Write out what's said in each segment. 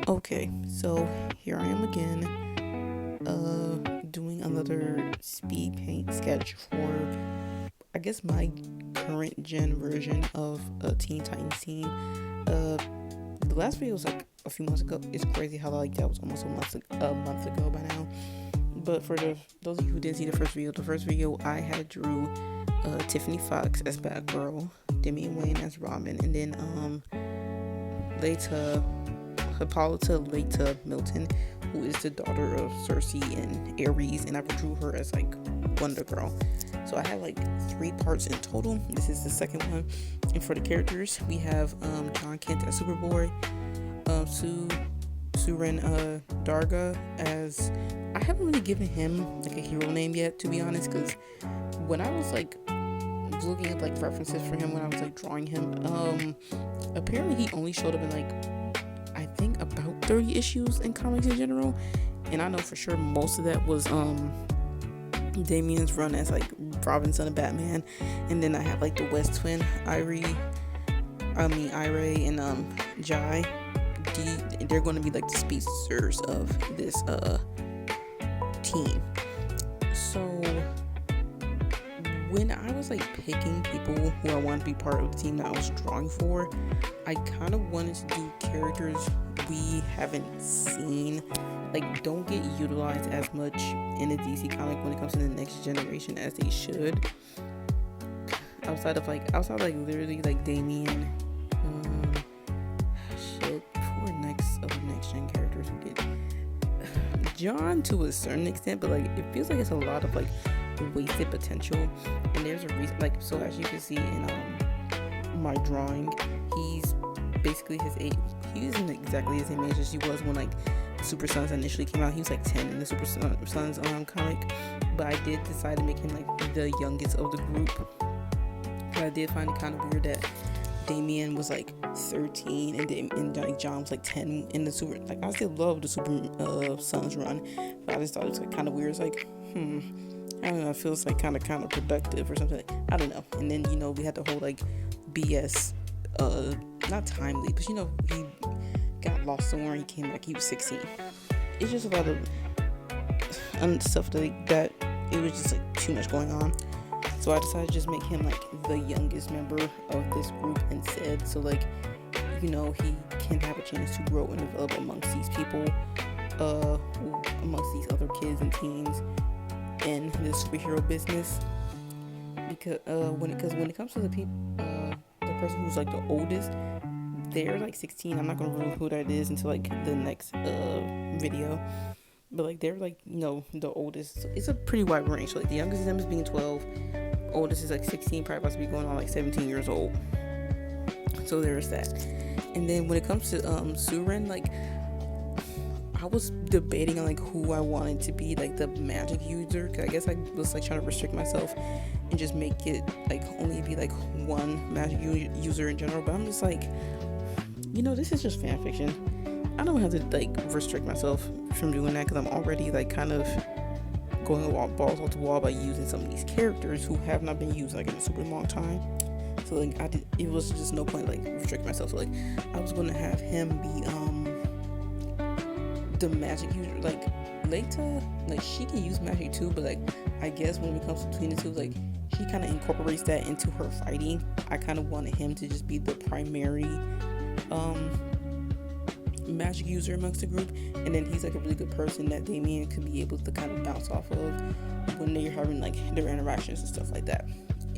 Okay, so here I am again, doing another speed paint sketch for, I guess, my current gen version of a Teen Titans team. Uh, the last video was like a few months ago. It's crazy how like that was almost a month ago by now. But for those of you who didn't see the first video I had drew Tiffany Fox as Batgirl, Damian Wayne as Robin, and then Leta Hippolyta Leta Milton, who is the daughter of Cersei and Ares, and I drew her as like Wonder Girl. So I had like 3 parts in total. This is the second one. And for the characters, we have John Kent as Superboy, Suren Darga as, I haven't really given him like a hero name yet, to be honest, because when I was like looking at like references for him when I was like drawing him, apparently he only showed up in like, I think, about 30 issues in comics in general, and I know for sure most of that was Damian's run as like Robin, son of Batman. And then I have like the West twin, Ire and Jai. They're going to be like the speedsters of this team. So when I was like picking people who I wanted to be part of the team that I was drawing for, I kind of wanted to do characters we haven't seen, like don't get utilized as much in the DC comic when it comes to the next generation as they should. Outside like literally like Damian, before next gen characters we did John to a certain extent, but like it feels like it's a lot of like wasted potential, and there's a reason. Like, so as you can see in my drawing, he's basically his age. He isn't exactly the same age as he was when like Super Sons initially came out. He was like 10 in the Super Sons comic, but I did decide to make him like the youngest of the group. But I did find it kind of weird that Damian was like 13 and like John was like 10 in the Super. Like, I still love the Super Sons run, but I just thought it was like kind of weird. It's like, I don't know, it feels like kind of counterproductive or something. I don't know. And then, we had the whole like BS, not timely, but he got lost somewhere. He came back. He was 16. It's just a lot of stuff that it was just like too much going on. So I decided to just make him like the youngest member of this group instead. So like, he can have a chance to grow and develop amongst these people, amongst these other kids and teens in the superhero business. Because when it comes to the people, the person who's like the oldest, they're like 16. I'm not gonna reveal who that is until like the next video. But like they're like the oldest. So it's a pretty wide range. So like the youngest of them is being 12. Oldest is like 16, probably about to be going on like 17 years old. So there's that. And then when it comes to Suren, like I was debating on like who I wanted to be like the magic user, because I guess I was like trying to restrict myself and just make it like only be like one magic user in general. But I'm just like, this is just fan fiction. I don't have to like restrict myself from doing that, because I'm already like kind of going balls off the wall by using some of these characters who have not been used like in a super long time. So like it was just no point like restricting myself. So like I was gonna have him be the magic user. Like Leta, like she can use magic too, but like I guess when it comes between the two, like she kind of incorporates that into her fighting. I kind of wanted him to just be the primary magic user amongst the group, and then he's like a really good person that Damian could be able to kind of bounce off of when they're having like their interactions and stuff like that.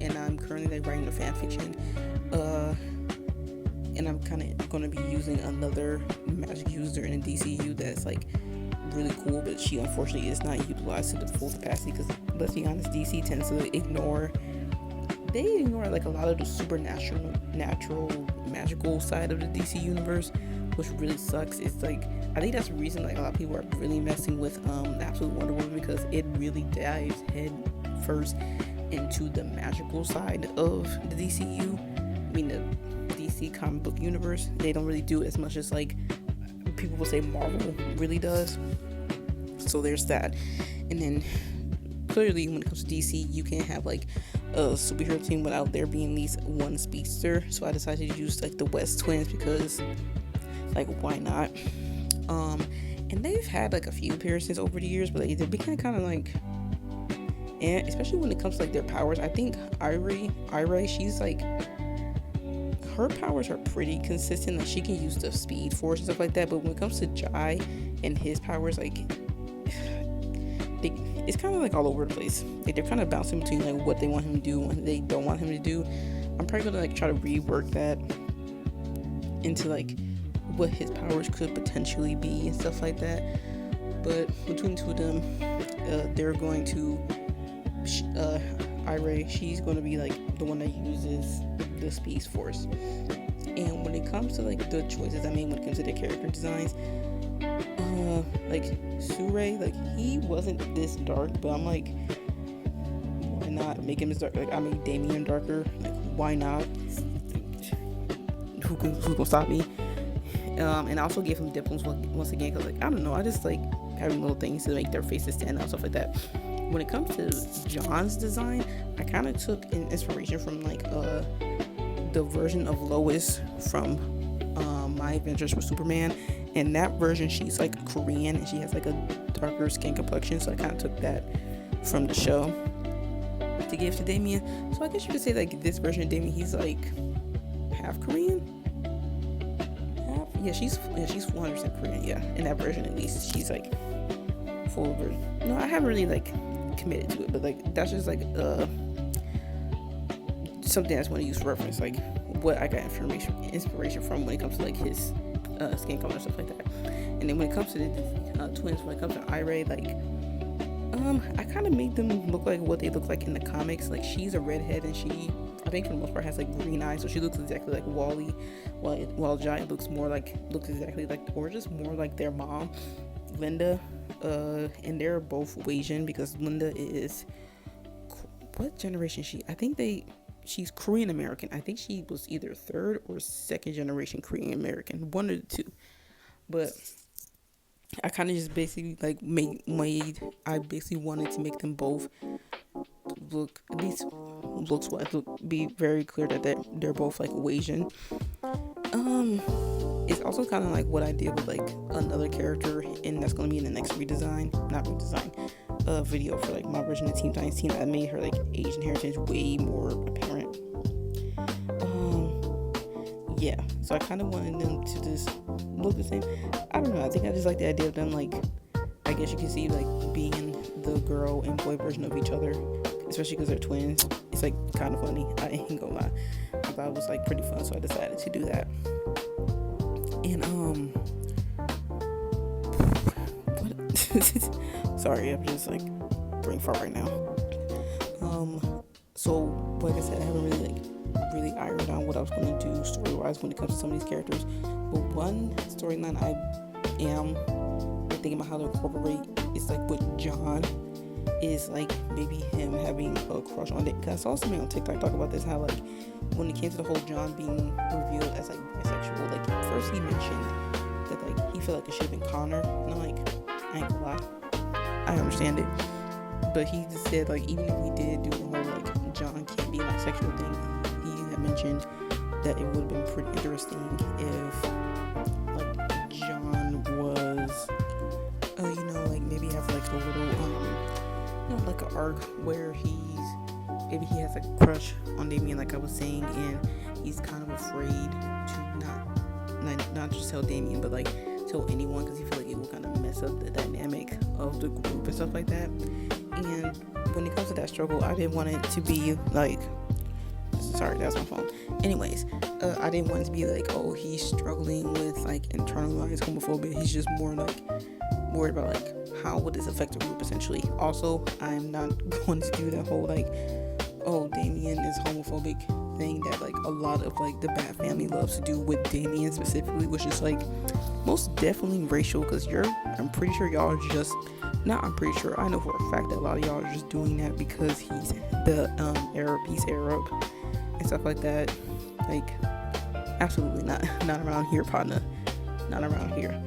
And I'm currently like writing a fan fiction, and I'm kind of going to be using another magic user in the DCU that's like really cool, but she unfortunately is not utilized to the full capacity, because let's be honest, DC tends to ignore like a lot of the supernatural, magical side of the DC universe, which really sucks. It's like, I think that's the reason like a lot of people are really messing with Absolute Wonder Woman, because it really dives head first into the magical side of the DCU. I mean, the DC comic book universe. They don't really do it as much as like people will say Marvel really does. So there's that. And then clearly when it comes to DC, you can't have like a superhero team without there being at least one speedster. So I decided to use like the West twins, because Like, why not? And they've had like a few appearances over the years, but like, they've been kind of like, and especially when it comes to like their powers. I think Irie, she's like, her powers are pretty consistent. Like, she can use the speed force and stuff like that. But when it comes to Jai and his powers, like, it's kind of like all over the place. Like, they're kind of bouncing between like what they want him to do and what they don't want him to do. I'm probably gonna like try to rework that into like what his powers could potentially be and stuff like that. But between the two of them, they're going to Irie, she's going to be like the one that uses the speed force. And when it comes to like the choices I made when it comes to their character designs, like Sure, like he wasn't this dark, but I'm like, why not make him as dark? Like, I made Damien darker. Like, why not? Who's gonna stop me? And I also gave him dimples once again, because like, I don't know, I just like having little things to make their faces stand out, stuff like that. When it comes to John's design, I kind of took an inspiration from like the version of Lois from My Adventures with Superman. And that version, she's like Korean and she has like a darker skin complexion, so I kind of took that from the show to give to Damien. So I guess you could say like this version of Damien, he's like half Korean. Yeah, she's 100% Korean. Yeah, in that version at least, she's like full version. No, I haven't really like committed to it, but like that's just like something I just want to use for reference, like what I got inspiration from when it comes to like his skin color and stuff like that. And then when it comes to the twins, when it comes to Irie, like I kind of made them look like what they look like in the comics. Like, she's a redhead and she, I think for the most part, has like green eyes, so she looks exactly like Wally, while Jai looks exactly like, or just more like their mom, Linda. And they're both Asian, because Linda is, what generation is she? I think she's Korean American. I think she was either third or second generation Korean American, one of the two. But I kind of just basically like I basically wanted to make them both look, at least looks wise, be very clear that they're both like Asian. It's also kind of like what I did with like another character, and that's going to be in the next video for like my version of Teen Titans Teen. I made her like Asian heritage way more apparent. Yeah, so I kind of wanted them to just look the same. I don't know, I think I just like the idea of them, like, I guess you can see like being the girl and boy version of each other, especially because they're twins. It's like kind of funny, I ain't gonna lie. I thought it was like pretty fun, so I decided to do that. And sorry, I'm just like brain fart right now. So like I said, I haven't really ironed out what I was going to do story wise when it comes to some of these characters. But one storyline I am thinking about how to incorporate is like with John, is like maybe him having a crush on it. Because I saw something on TikTok talk about this, how like when it came to the whole John being revealed as like bisexual, like first he mentioned that like he felt like it should have been Connor, and I'm like, I ain't gonna lie, I understand it, but he just said like even if we did do the whole like John can't be like sexual thing, he had mentioned that it would have been pretty interesting if like John was like maybe have like a little like an arc where maybe he has a crush on Damien, like I was saying, and he's kind of afraid to not just tell Damien, but like tell anyone, because he feels like it will kind of mess up the dynamic of the group and stuff like that. And when it comes to that struggle, I didn't want it to be like, sorry, that's my phone. Anyways, I didn't want it to be like, oh, he's struggling with like internalized homophobia. He's just more like worried about like how would this affect the group essentially. Also, I'm not going to do that whole like, oh, Damien is homophobic thing that like a lot of like the Bat family loves to do with Damien specifically, which is like most definitely racial, because I'm pretty sure y'all are just, I'm pretty sure, I know for a fact that a lot of y'all are just doing that because he's the he's Arab and stuff like that. Like, absolutely not around here, partner, not around here.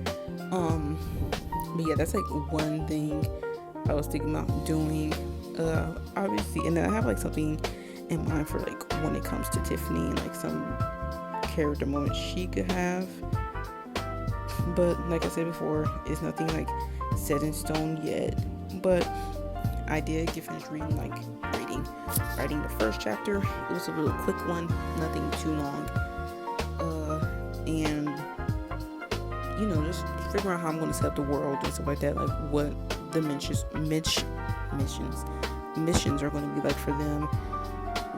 But yeah, that's like one thing I was thinking about doing, obviously. And then I have like something in mind for like when it comes to Tiffany and like some character moments she could have. But like I said before, it's nothing like set in stone yet. But I did get finished writing the first chapter. It was a really quick one, nothing too long. And just figuring out how I'm going to set up the world and stuff like that, like what the missions are going to be like for them.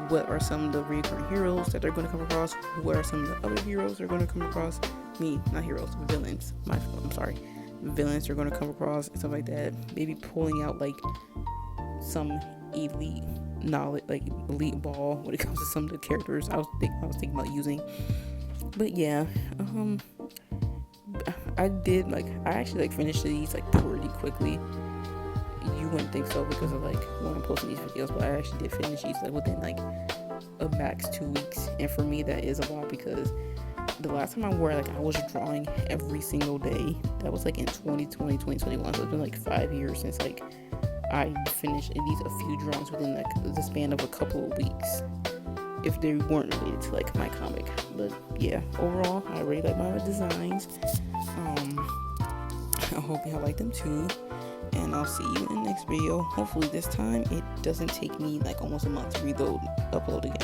What are some of the recurring heroes that they're going to come across? What are some of the other heroes they're going to come across? Not heroes, villains. Villains are going to come across and stuff like that. Maybe pulling out like some elite knowledge, like elite ball when it comes to some of the characters I was thinking about using. But yeah, I actually finished these like pretty quickly. You wouldn't think so because of like when I'm posting these videos, but I actually did finish these like within like a max 2 weeks. And for me that is a lot, because the last time I was drawing every single day. That was like in 2020, 2021. So it's been like 5 years since like I finished at least a few drawings within like the span of a couple of weeks, if they weren't related to like my comic. But yeah, overall I really like my designs. I hope y'all like them too, and I'll see you in the next video. Hopefully this time it doesn't take me like almost a month to upload again.